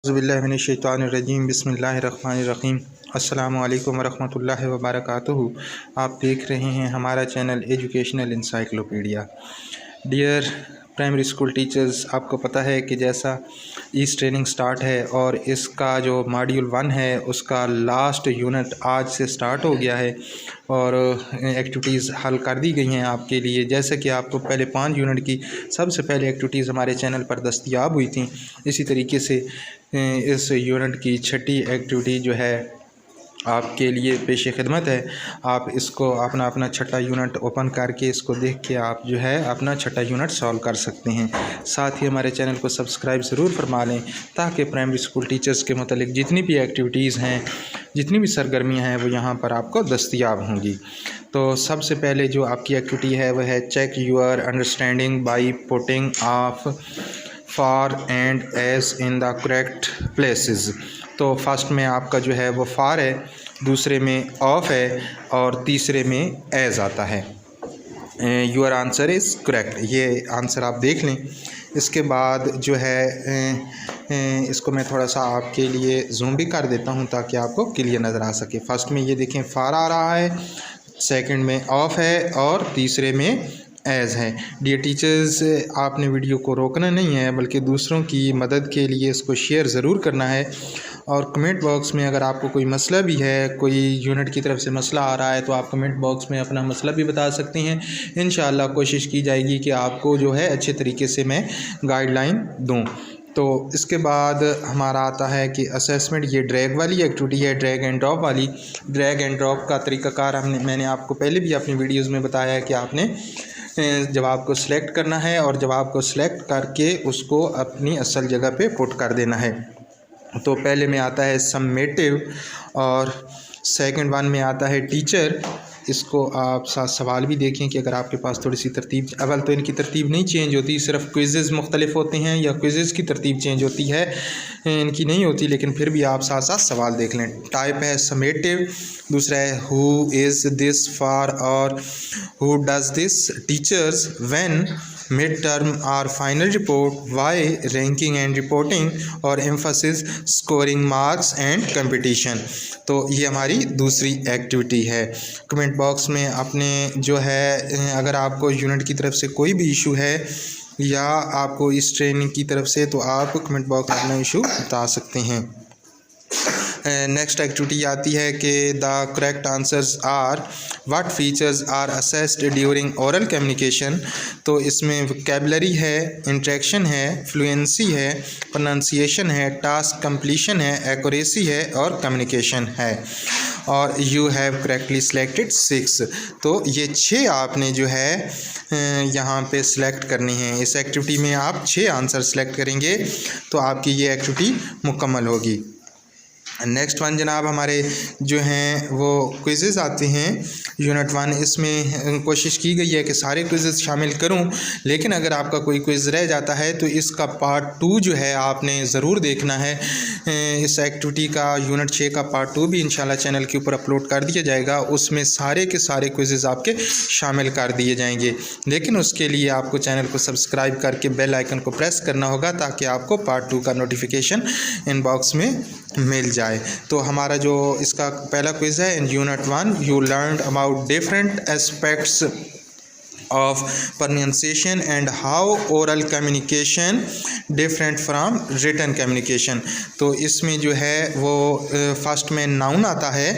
औज़ुबिल्लाहिमिनश्शैतानिर्रजीम बिस्मिल्लाहिर्रहमानिर्रहीम अस्सलामु अलैकुम वरहमतुल्लाहि वबरकातुहू। आप देख रहे हैं हमारा channel educational encyclopedia. Dear primary school teachers, आपको पता है कि जैसा ईस्ट ट्रेनिंग स्टार्ट है और इसका जो मॉड्यूल 1 है उसका लास्ट यूनिट आज से स्टार्ट हो गया है और एक्टिविटीज़ हल कर दी गई हैं आपके लिए। जैसे कि आपको पहले 5 यूनिट की सबसे पहले एक्टिविटीज़ हमारे चैनल पर दस्तयाब हुई थी, इसी तरीके से इस यूनिट की छठी एक्टिविटी जो है आपके लिए पेश खिदमत है। आप इसको अपना छठा यूनिट ओपन करके इसको देख के आप जो है अपना छठा यूनिट सॉल्व कर सकते हैं। साथ ही हमारे चैनल को सब्सक्राइब ज़रूर फरमा लें ताकि प्राइमरी स्कूल टीचर्स के मतलब जितनी भी एक्टिविटीज़ हैं, जितनी भी सरगर्मियाँ हैं वो यहाँ पर आपको दस्तयाब होंगी। तो सबसे पहले जो आपकी एक्टिविटी है वह है check your understanding by putting of far and as in the correct places. तो फर्स्ट में आपका जो है वो फार है, दूसरे में ऑफ है और तीसरे में एज आता है। योर आंसर इज़ करेक्ट, ये आंसर आप देख लें। इसके बाद जो है इसको मैं थोड़ा सा आपके लिए जूम भी कर देता हूँ ताकि आपको क्लियर नज़र आ सके। फर्स्ट में ये देखें फार आ रहा है, सेकंड में ऑफ है और तीसरे में एज़ है। डियर टीचर्स, आपने वीडियो को रोकना नहीं है बल्कि दूसरों की मदद के लिए इसको शेयर ज़रूर करना है। और कमेंट बॉक्स में अगर आपको कोई मसला भी है, कोई यूनिट की तरफ से मसला आ रहा है तो आप कमेंट बॉक्स में अपना मसला भी बता सकते हैं। इंशाअल्लाह कोशिश की जाएगी कि आपको जो है अच्छे तरीके से मैं गाइडलाइन दूँ। तो इसके बाद हमारा आता है कि असेसमेंट, ये ड्रैग वाली एक्टिविटी है, ड्रैग एंड ड्रॉप वाली। ड्रैग एंड ड्रॉप का तरीक़ाकार मैंने आपको पहले भी अपनी वीडियोस में बताया है कि आपने जवाब को सिलेक्ट करना है और जवाब को सिलेक्ट करके उसको अपनी असल जगह पे पुट कर देना है। तो पहले में आता है समेटिव और सेकंड वन में आता है टीचर। इसको आप साथ सवाल भी देखें कि अगर आपके पास थोड़ी सी तरतीब, अवल तो इनकी तरतीब नहीं चेंज होती, सिर्फ क्विज़ेज़ मुख्तलिफ होते हैं या क्विज़ेज़ की तरतीब चेंज होती है, इनकी नहीं होती, लेकिन फिर भी आप साथ साथ सवाल देख लें। टाइप है समेटिव, दूसरा है हु इज़ दिस फॉर और who does this, teachers, when, mid term और final report, why, ranking and reporting और emphasis, scoring marks and competition. तो ये हमारी दूसरी एक्टिविटी है। कमेंट बॉक्स में अपने जो है अगर आपको यूनिट की तरफ से कोई भी इशू है या आपको इस ट्रेनिंग की तरफ से, तो आप कमेंट बॉक्स में अपना इशू बता सकते हैं। नेक्स्ट एक्टिविटी आती है कि the correct answers are what features are assessed during oral communication. तो इसमें वोकैबुलरी है, इंट्रैक्शन है, फ्लुएंसी है, प्रोनाउंसिएशन है, टास्क कंप्लीशन है, एक्यूरेसी है और कम्युनिकेशन है। और यू हैव करेक्टली सिलेक्टेड 6। तो ये 6 आपने जो है यहाँ पे सिलेक्ट करनी है। इस एक्टिविटी में आप 6 आंसर सेलेक्ट करेंगे तो आपकी ये एक्टिविटी मुकम्मल होगी। नेक्स्ट वन जनाब हमारे जो हैं वो क्विज़ेज़ आते हैं यूनिट 1। इसमें कोशिश की गई है कि सारे क्विज़ेज़ शामिल करूं, लेकिन अगर आपका कोई क्विज़ रह जाता है तो इसका पार्ट 2 जो है आपने ज़रूर देखना है। इस एक्टिविटी का यूनिट 6 का पार्ट 2 भी इंशाल्लाह चैनल के ऊपर अपलोड कर दिया जाएगा। उसमें सारे के सारे क्विज़ेज़ आपके शामिल कर दिए जाएंगे, लेकिन उसके लिए आपको चैनल को सब्सक्राइब करके बेल आइकन को प्रेस करना होगा ताकि आपको पार्ट 2 का नोटिफिकेशन इनबॉक्स में मिल जाए। तो हमारा जो इसका पहला क्विज़ है, in unit 1 you learned about different aspects of pronunciation and how oral communication different from written communication. तो इसमें जो है वो फर्स्ट में नाउन आता है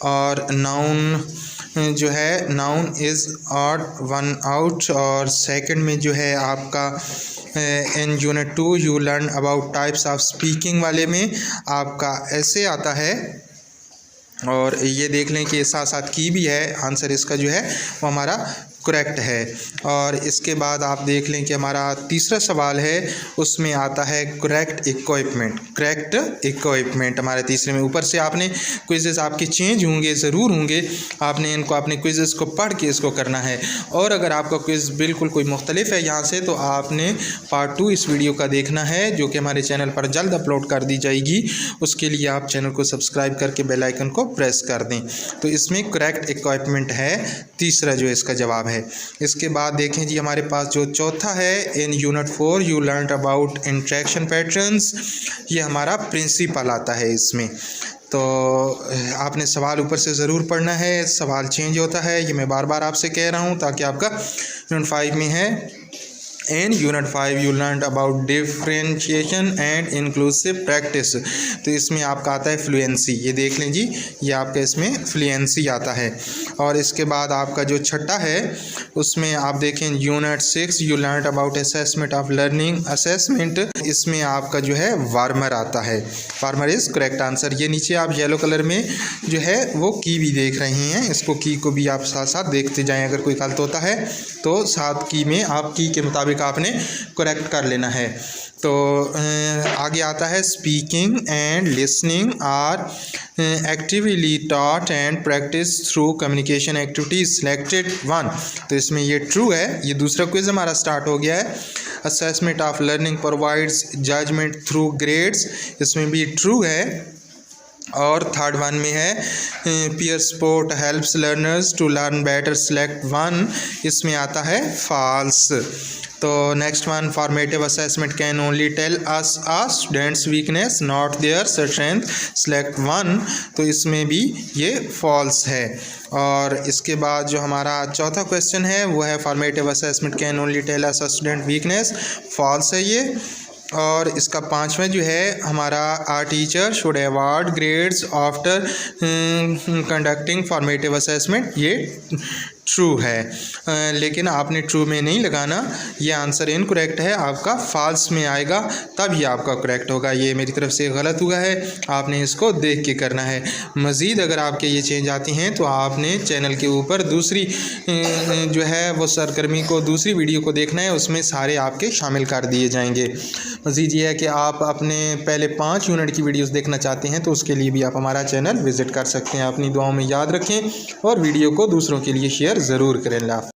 और नाउन जो है noun is odd one out. और सेकंड में जो है आपका in unit 2 you learn about types of speaking वाले में आपका ऐसे आता है और ये देख लें कि साथ साथ की भी है। आंसर इसका जो है वो हमारा करेक्ट है। और इसके बाद आप देख लें कि हमारा तीसरा सवाल है, उसमें आता है करेक्ट इक्विपमेंट। करेक्ट इक्विपमेंट हमारे तीसरे में। ऊपर से आपने क्विज़ेस आपके चेंज होंगे, ज़रूर होंगे, आपने इनको अपने क्विज़ेस को पढ़ के इसको करना है। और अगर आपका क्विज़ बिल्कुल कोई मुख्तलिफ है यहाँ से, तो आपने पार्ट 2 इस वीडियो का देखना है जो कि हमारे चैनल पर जल्द अपलोड कर दी जाएगी। उसके लिए आप चैनल को सब्सक्राइब करके बेल आइकन को प्रेस कर दें। तो इसमें करेक्ट इक्विपमेंट है तीसरा जो इसका जवाब है। है। इसके बाद देखें जी हमारे पास जो चौथा है, in unit 4 you learn about interaction patterns, ये हमारा प्रिंसिपल आता है इसमें। तो आपने सवाल ऊपर से ज़रूर पढ़ना है, सवाल चेंज होता है, ये मैं बार बार आपसे कह रहा हूँ ताकि आपका यूनिट 5 में है। In unit 5 you learn about differentiation and inclusive practice, तो इसमें आपका आता है फ्लुएंसी, ये देख लें जी, ये आपका इसमें फ्लुएंसी आता है। और इसके बाद आपका जो छठा है उसमें आप देखें unit 6 you learn about assessment of learning assessment, इसमें आपका जो है वार्मर आता है, वार्मर इज़ करेक्ट आंसर। ये नीचे आप येलो कलर में जो है वो की भी देख रहे हैं, इसको की को भी आप साथ साथ देखते जाएं, अगर कोई गलत होता है तो साथ की में आप की के मुताबिक आपने करेक्ट कर लेना है। तो आगे आता है speaking and listening are actively taught and practised through communication activities selected 1, तो इसमें ये ट्रू है। ये दूसरा क्विज हमारा स्टार्ट हो गया है। Assessment of learning provides judgement through grades, इसमें भी ट्रू है। और थर्ड वन में है peer support helps learners to learn better select 1, इसमें आता है फॉल्स। तो next one, formative assessment can only tell us a student's weakness not their strength select 1, तो इसमें भी ये फॉल्स है। और इसके बाद जो हमारा चौथा क्वेश्चन है वो है formative assessment can only tell us a student weakness, false है ये। और इसका पांचवा जो है हमारा a teacher should award grades after conducting formative assessment, ये ट्रू है। लेकिन आपने ट्रू में नहीं लगाना, ये आंसर इनकरेक्ट है, आपका फॉल्स में आएगा तब ये आपका करेक्ट होगा। ये मेरी तरफ से गलत हुआ है, आपने इसको देख के करना है। मज़ीद अगर आपके ये चेंज आती हैं तो आपने चैनल के ऊपर दूसरी जो है वो सरगर्मी को दूसरी वीडियो को देखना है, उसमें सारे आपके शामिल कर दिए जाएंगे। मज़ीद ये है कि आप अपने पहले 5 यूनिट की वीडियोस देखना चाहते हैं तो उसके लिए भी आप हमारा चैनल विज़िट कर सकते हैं। अपनी दुआओं में याद रखें और वीडियो को दूसरों के लिए शेयर ज़रूर करें।